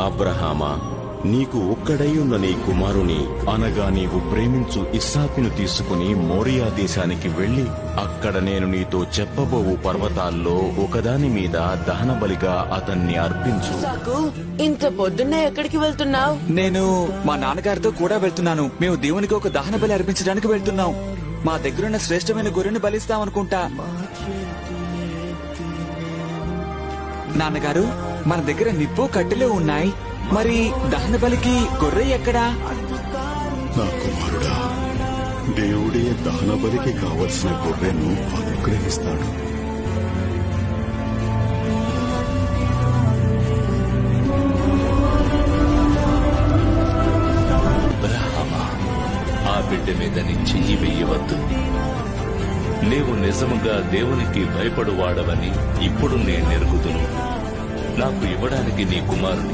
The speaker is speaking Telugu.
అబ్రహామా, నీకు ఒక్కడైయున్న నీ కుమారుని అనగా నీవు ప్రేమించు ఇస్సాకును తీసుకుని మోరియా దేశానికి వెళ్లి అక్కడ నేను నీతో చెప్పబోవు పర్వతాల్లో ఒకదాని మీద దహనబలిగా అతన్ని అర్పించు. ఇస్సాకు, ఇంత పొద్దున్నే ఎక్కడికి వెళ్తున్నావు? నేను మా నాన్నగారితో కూడా వెళ్తున్నాను. మేము దేవునికి ఒక దహన బలి అర్పించడానికి వెళ్తున్నాం. మా దగ్గరున్న శ్రేష్టమైన గొర్రెని బలిస్తామనుకుంటా. నాన్నగారు, మన దగ్గర నిప్పు కట్టెలు ఉన్నాయి. మరి దహన బలికి గొర్రె ఎక్కడా? నా కుమారుడా, దేవుడే దహన బలికి కావలసిన గొర్రెను అనుగ్రహిస్తాడు. అబ్రహామా, ఆ బిడ్డ మీద నీ చెయ్యి వెయ్యవద్దు. నీవు నిజముగా దేవునికి భయపడువాడవని ఇప్పుడు నేనెరుగుదును. నాకు ఇవ్వడానికి నీ కుమారుని